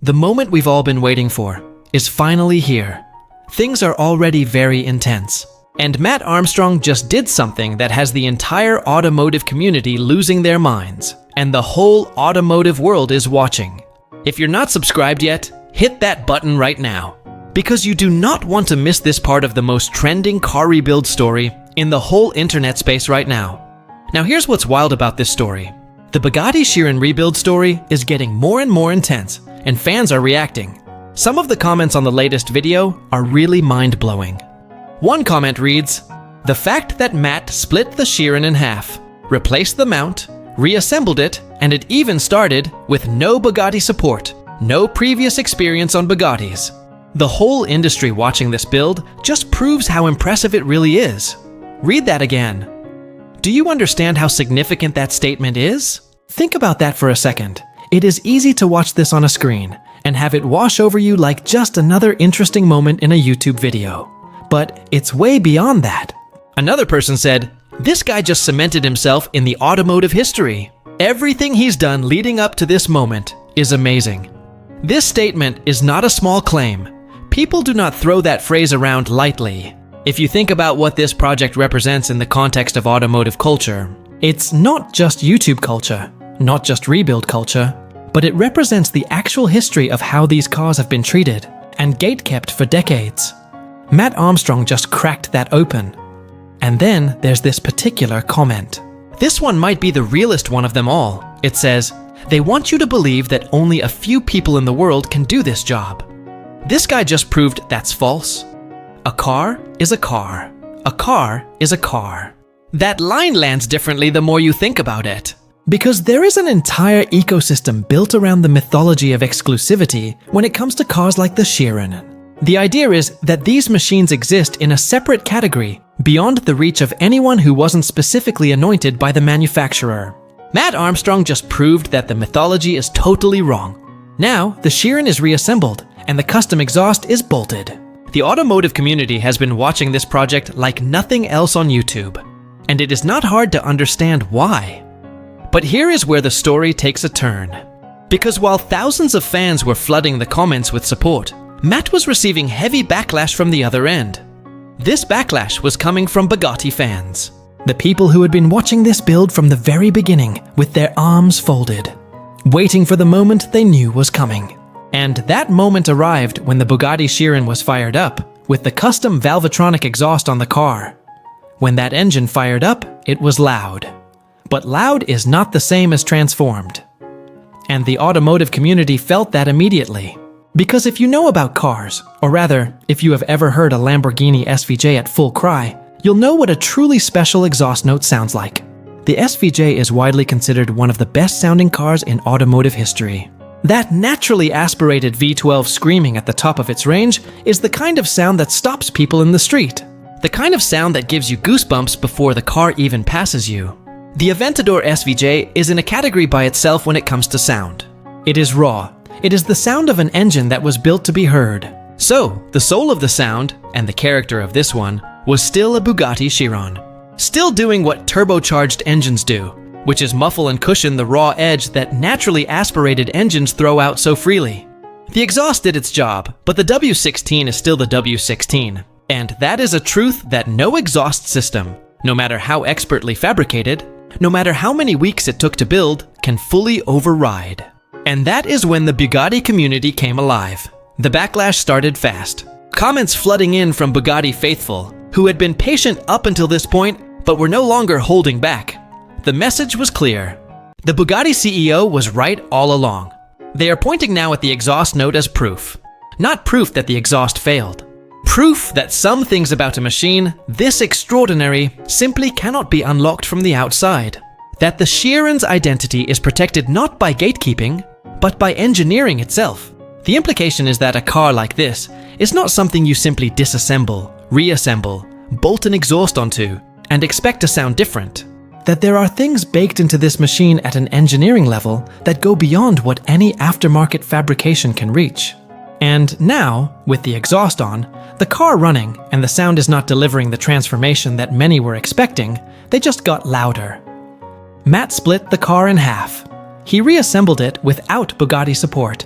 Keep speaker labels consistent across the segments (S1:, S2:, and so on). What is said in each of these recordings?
S1: The moment we've all been waiting for is finally here. Things are already very intense. And Matt Armstrong just did something that has the entire automotive community losing their minds. And the whole automotive world is watching. If you're not subscribed yet, hit that button right now. Because you do not want to miss this part of the most trending car rebuild story in the whole internet space right now. Now here's what's wild about this story. The Bugatti Chiron rebuild story is getting more and more intense, and fans are reacting. Some of the comments on the latest video are really mind-blowing. One comment reads, "The fact that Matt split the Chiron in half, replaced the mount, reassembled it, and it even started with no Bugatti support, no previous experience on Bugattis. The whole industry watching this build just proves how impressive it really is." Read that again. Do you understand how significant that statement is? Think about that for a second. It is easy to watch this on a screen and have it wash over you like just another interesting moment in a YouTube video. But it's way beyond that. Another person said, "This guy just cemented himself in the automotive history. Everything he's done leading up to this moment is amazing." This statement is not a small claim. People do not throw that phrase around lightly. If you think about what this project represents in the context of automotive culture, it's not just YouTube culture, not just rebuild culture, but it represents the actual history of how these cars have been treated and gatekept for decades. Matt Armstrong just cracked that open. And then there's this particular comment. This one might be the realest one of them all. It says, "They want you to believe that only a few people in the world can do this job." This guy just proved that's false. A car is a car. A car is a car. That line lands differently the more you think about it. Because there is an entire ecosystem built around the mythology of exclusivity when it comes to cars like the Chiron. The idea is that these machines exist in a separate category, beyond the reach of anyone who wasn't specifically anointed by the manufacturer. Matt Armstrong just proved that the mythology is totally wrong. Now, the Chiron is reassembled, and the custom exhaust is bolted. The automotive community has been watching this project like nothing else on YouTube, and it is not hard to understand why. But here is where the story takes a turn. Because while thousands of fans were flooding the comments with support, Matt was receiving heavy backlash from the other end. This backlash was coming from Bugatti fans. The people who had been watching this build from the very beginning with their arms folded, waiting for the moment they knew was coming. And that moment arrived when the Bugatti Chiron was fired up, with the custom Valvetronic exhaust on the car. When that engine fired up, it was loud. But loud is not the same as transformed. And the automotive community felt that immediately. Because if you know about cars, or rather, if you have ever heard a Lamborghini SVJ at full cry, you'll know what a truly special exhaust note sounds like. The SVJ is widely considered one of the best sounding cars in automotive history. That naturally aspirated V12 screaming at the top of its range is the kind of sound that stops people in the street. The kind of sound that gives you goosebumps before the car even passes you. The Aventador SVJ is in a category by itself when it comes to sound. It is raw. It is the sound of an engine that was built to be heard. So, the soul of the sound, and the character of this one, was still a Bugatti Chiron. Still doing what turbocharged engines do, which is muffle and cushion the raw edge that naturally aspirated engines throw out so freely. The exhaust did its job, but the W16 is still the W16. And that is a truth that no exhaust system, no matter how expertly fabricated, no matter how many weeks it took to build, can fully override. And that is when the Bugatti community came alive. The backlash started fast. Comments flooding in from Bugatti faithful, who had been patient up until this point, but were no longer holding back. The message was clear. The Bugatti CEO was right all along. They are pointing now at the exhaust note as proof. Not proof that the exhaust failed. Proof that some things about a machine this extraordinary simply cannot be unlocked from the outside. That the Chiron's identity is protected not by gatekeeping, but by engineering itself. The implication is that a car like this is not something you simply disassemble, reassemble, bolt an exhaust onto, and expect to sound different. That there are things baked into this machine at an engineering level that go beyond what any aftermarket fabrication can reach. And now, with the exhaust on, the car running, and the sound is not delivering the transformation that many were expecting, they just got louder. Matt split the car in half. He reassembled it without Bugatti support.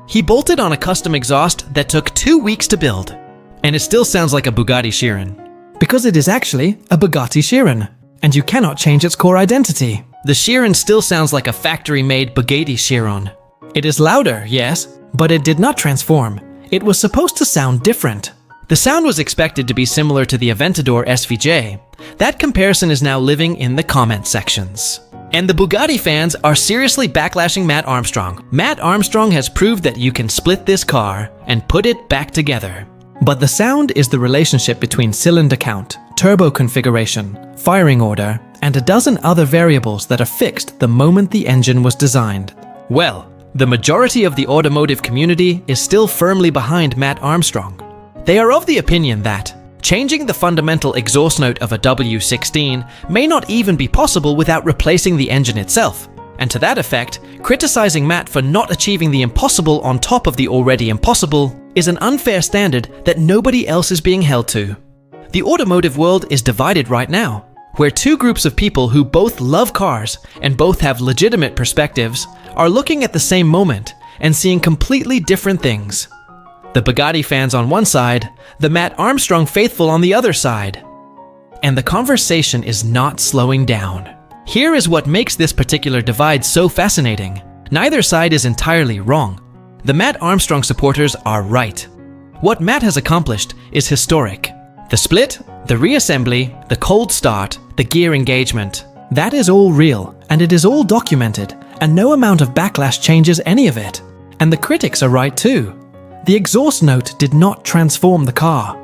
S1: He bolted on a custom exhaust that took 2 weeks to build. And it still sounds like a Bugatti Chiron. Because it is actually a Bugatti Chiron, and you cannot change its core identity. The Chiron still sounds like a factory-made Bugatti Chiron. It is louder, yes, but it did not transform. It was supposed to sound different. The sound was expected to be similar to the Aventador SVJ. That comparison is now living in the comment sections. And the Bugatti fans are seriously backlashing Matt Armstrong. Matt Armstrong has proved that you can split this car and put it back together. But the sound is the relationship between cylinder count, turbo configuration, firing order, and a dozen other variables that are fixed the moment the engine was designed. Well, the majority of the automotive community is still firmly behind Matt Armstrong. They are of the opinion that changing the fundamental exhaust note of a W16 may not even be possible without replacing the engine itself, and to that effect, criticizing Matt for not achieving the impossible on top of the already impossible is an unfair standard that nobody else is being held to. The automotive world is divided right now, where two groups of people who both love cars and both have legitimate perspectives are looking at the same moment and seeing completely different things. The Bugatti fans on one side, the Matt Armstrong faithful on the other side. And the conversation is not slowing down. Here is what makes this particular divide so fascinating. Neither side is entirely wrong. The Matt Armstrong supporters are right. What Matt has accomplished is historic. The split, the reassembly, the cold start, the gear engagement, that is all real, and it is all documented, and no amount of backlash changes any of it. And the critics are right too. The exhaust note did not transform the car.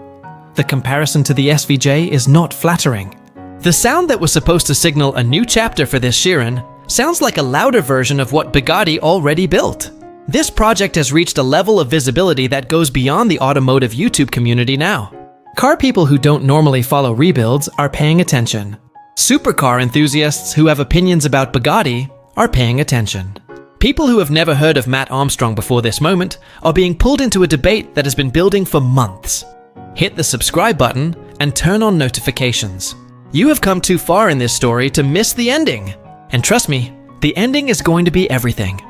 S1: The comparison to the SVJ is not flattering. The sound that was supposed to signal a new chapter for this Chiron sounds like a louder version of what Bugatti already built. This project has reached a level of visibility that goes beyond the automotive YouTube community now. Car people who don't normally follow rebuilds are paying attention. Supercar enthusiasts who have opinions about Bugatti are paying attention. People who have never heard of Matt Armstrong before this moment are being pulled into a debate that has been building for months. Hit the subscribe button and turn on notifications. You have come too far in this story to miss the ending. And trust me, the ending is going to be everything.